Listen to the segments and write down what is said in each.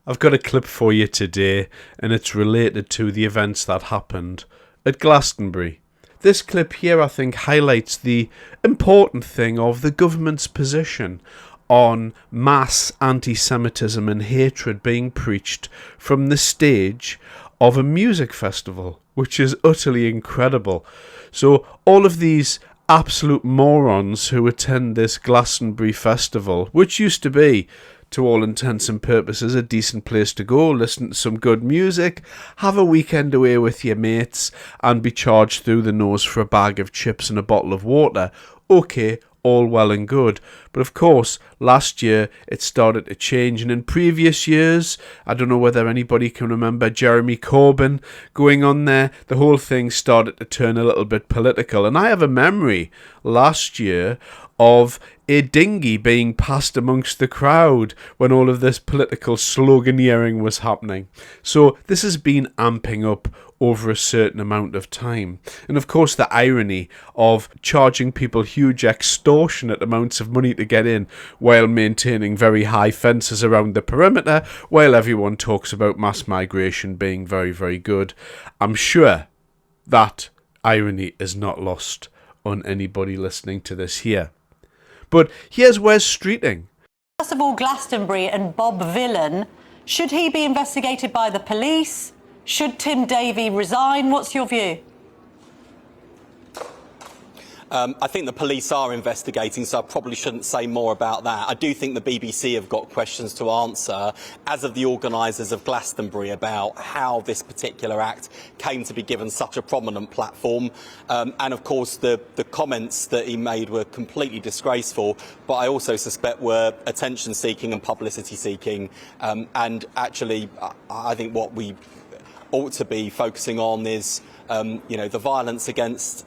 I've got a clip for you today, and it's related to the events that happened at Glastonbury. This clip here, I think, highlights the important thing of the government's position on mass anti-Semitism and hatred being preached from the stage of a music festival, which is utterly incredible. So all of these absolute morons who attend this Glastonbury festival, which used to be, to all intents and purposes, a decent place to go, listen to some good music, have a weekend away with your mates, and be charged through the nose for a bag of chips and a bottle of water. Okay, all well and good. But of course, last year it started to change, and in previous years, I don't know whether anybody can remember Jeremy Corbyn going on there, the whole thing started to turn a little bit political. And I have a memory last year of a dinghy being passed amongst the crowd when all of this political sloganeering was happening. So this has been amping up over a certain amount of time. And of course the irony of charging people huge extortionate amounts of money to get in while maintaining very high fences around the perimeter, while everyone talks about mass migration being very, very good. I'm sure that irony is not lost on anybody listening to this here. But here's Wes Streeting. First of all, Glastonbury and Bob Vylan, should he be investigated by the police? Should Tim Davie resign? What's your view? I think the police are investigating, so I probably shouldn't say more about that. I do think the BBC have got questions to answer, as of the organisers of Glastonbury, about how this particular act came to be given such a prominent platform. And of course, the comments that he made were completely disgraceful, but I also suspect were attention-seeking and publicity-seeking. And actually, I think what we ought to be focusing on is, the violence against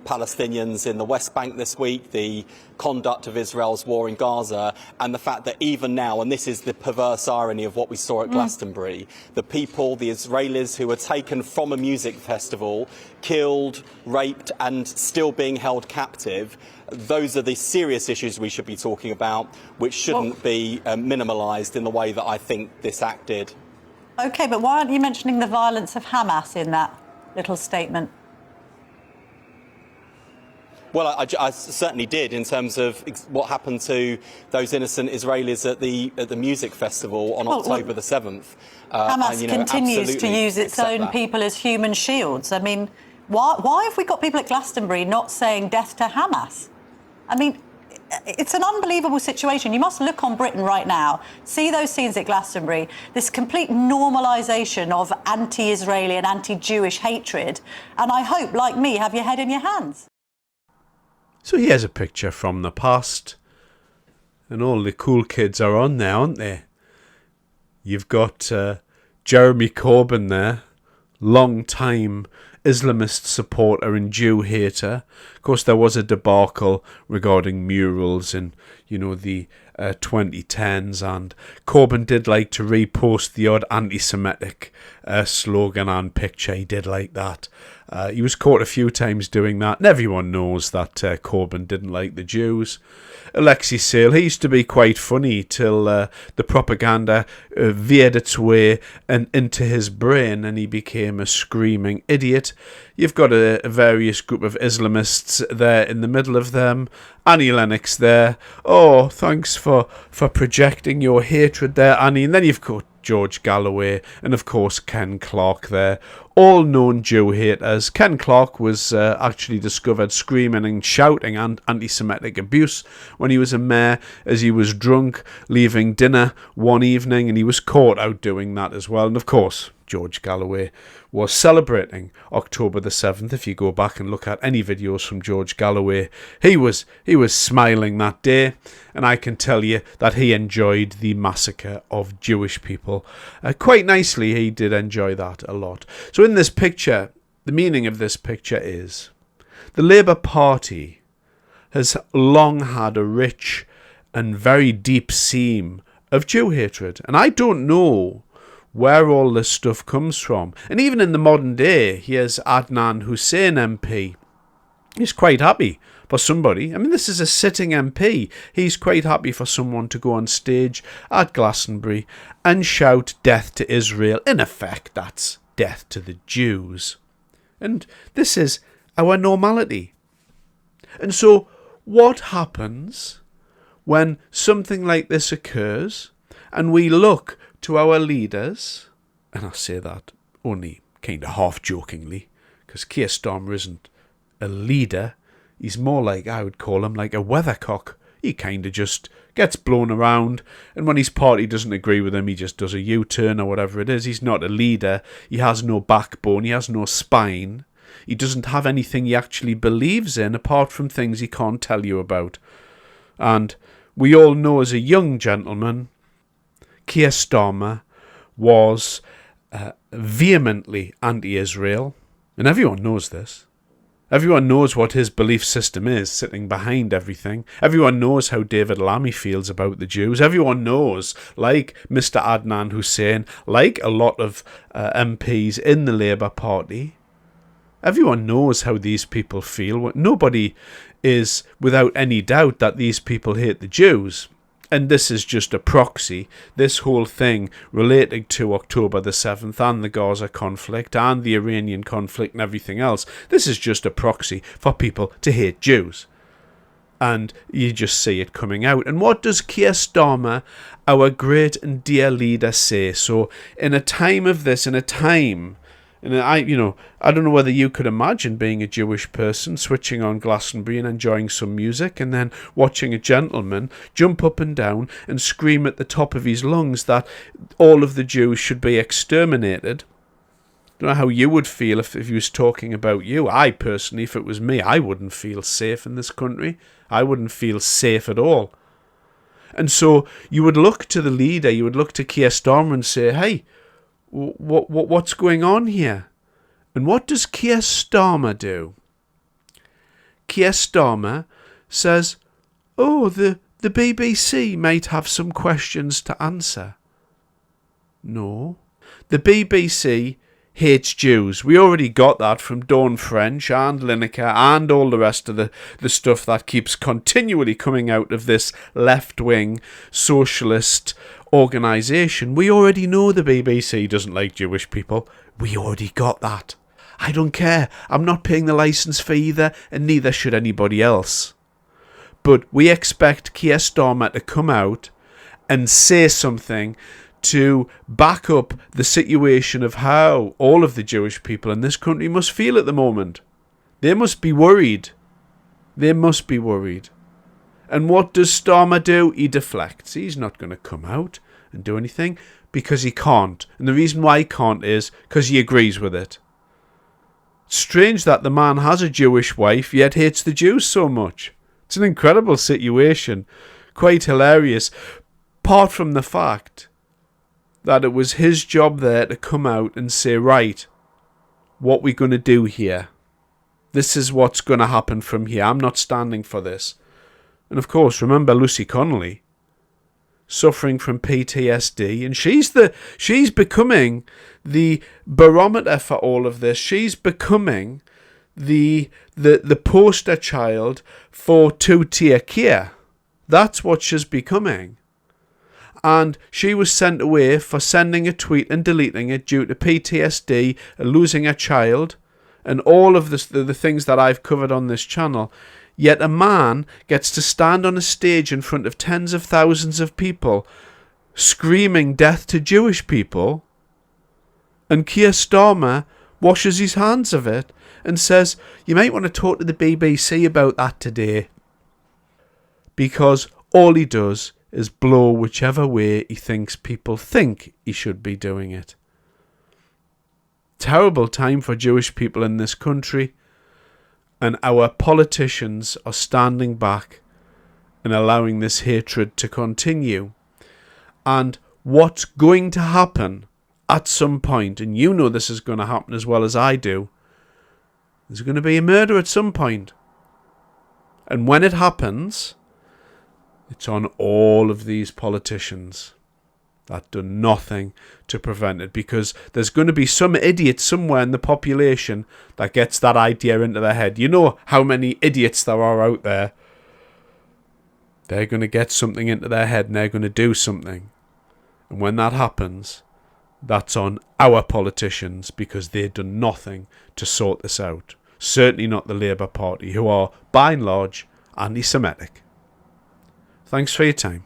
Palestinians in the West Bank this week, the conduct of Israel's war in Gaza, and the fact that even now, and this is the perverse irony of what we saw at Glastonbury, the people, the Israelis who were taken from a music festival, killed, raped, and still being held captive, those are the serious issues we should be talking about, which shouldn't be minimalised in the way that I think this act did. OK, but why aren't you mentioning the violence of Hamas in that little statement? Well, I certainly did, in terms of what happened to those innocent Israelis at the music festival on October the 7th. Hamas continues to use its own people as human shields. I mean, why have we got people at Glastonbury not saying death to Hamas? I mean, it's an unbelievable situation. You must look on Britain right now, see those scenes at Glastonbury, this complete normalisation of anti-Israeli and anti-Jewish hatred, and I hope, like me, have your head in your hands. So here's a picture from the past, and all the cool kids are on there, aren't they? You've got Jeremy Corbyn there, long-time Islamist supporter and Jew hater. Of course, there was a debacle regarding murals in, the 2010s, and Corbyn did like to repost the odd anti-Semitic slogan and picture. He did like that. He was caught a few times doing that, and everyone knows that Corbyn didn't like the Jews. Alexei Sale, he used to be quite funny till the propaganda veered its way and into his brain, and he became a screaming idiot. You've got a various group of Islamists there in the middle of them. Annie Lennox there. Oh, thanks for projecting your hatred there, Annie. And then you've got George Galloway, and of course Ken Clarke there, all known Jew haters. Ken Clarke was actually discovered screaming and shouting anti-Semitic abuse when he was a mayor, as he was drunk leaving dinner one evening, and he was caught out doing that as well. And of course George Galloway was celebrating October the 7th. If you go back and look at any videos from George Galloway, he was smiling that day, and I can tell you that he enjoyed the massacre of Jewish people quite nicely. He did enjoy that a lot. So in this picture, the meaning of this picture is the Labour Party has long had a rich and very deep seam of Jew hatred, and I don't know where all this stuff comes from. And even in the modern day, here's Adnan Hussein MP. He's quite happy for somebody. I mean, this is a sitting MP. He's quite happy for someone to go on stage at Glastonbury and shout death to Israel. In effect, that's death to the Jews. And this is our normality. And so what happens when something like this occurs and we look to our leaders, and I say that only kind of half-jokingly, because Keir Starmer isn't a leader. He's more like, I would call him like a weathercock. He kind of just gets blown around, and when his party doesn't agree with him, he just does a U-turn or whatever it is. He's not a leader. He has no backbone. He has no spine. He doesn't have anything he actually believes in apart from things he can't tell you about. And we all know as a young gentleman, Keir Starmer was vehemently anti-Israel. And everyone knows this. Everyone knows what his belief system is, sitting behind everything. Everyone knows how David Lammy feels about the Jews. Everyone knows, like Mr. Adnan Hussein, like a lot of MPs in the Labour Party, everyone knows how these people feel. Nobody is without any doubt that these people hate the Jews. And this is just a proxy. This whole thing relating to October the 7th and the Gaza conflict and the Iranian conflict and everything else, this is just a proxy for people to hate Jews. And you just see it coming out. And what does Keir Starmer, our great and dear leader, say? So in a time of this, and I don't know whether you could imagine being a Jewish person, switching on Glastonbury and enjoying some music, and then watching a gentleman jump up and down and scream at the top of his lungs that all of the Jews should be exterminated. I don't know how you would feel if he was talking about you. I personally, if it was me, I wouldn't feel safe in this country. I wouldn't feel safe at all. And so you would look to the leader, you would look to Keir Starmer and say, hey, what's going on here? And what does Keir Starmer do? Keir Starmer says, oh, the BBC might have some questions to answer. No. The BBC hates Jews. We already got that from Dawn French and Lineker and all the rest of the stuff that keeps continually coming out of this left-wing socialist organisation. We already know the BBC doesn't like Jewish people. We already got that. I don't care. I'm not paying the licence fee either, and neither should anybody else. But we expect Keir Starmer to come out and say something to back up the situation of how all of the Jewish people in this country must feel at the moment. They must be worried. They must be worried. And what does Starmer do? He deflects. He's not going to come out and do anything because he can't. And the reason why he can't is because he agrees with it. Strange that the man has a Jewish wife yet hates the Jews so much. It's an incredible situation. Quite hilarious. Apart from the fact that it was his job there to come out and say, right, what we going to do here? This is what's going to happen from here. I'm not standing for this. And of course, remember Lucy Connolly suffering from PTSD, and she's becoming the barometer for all of this. She's becoming the poster child for two-tier Keir. That's what she's becoming. And she was sent away for sending a tweet and deleting it due to PTSD, losing a child, and all of the things that I've covered on this channel. Yet a man gets to stand on a stage in front of tens of thousands of people screaming death to Jewish people, and Keir Starmer washes his hands of it and says, you might want to talk to the BBC about that today. Because all he does is blow whichever way he thinks people think he should be doing it. Terrible time for Jewish people in this country, and our politicians are standing back and allowing this hatred to continue. And what's going to happen at some point, and you know this is going to happen as well as I do, there's going to be a murder at some point. And when it happens, it's on all of these politicians. that done nothing to prevent it, because there's going to be some idiot somewhere in the population that gets that idea into their head. You know how many idiots there are out there. They're going to get something into their head and they're going to do something. And when that happens, that's on our politicians, because they've done nothing to sort this out. Certainly not the Labour Party, who are, by and large, anti-Semitic. Thanks for your time.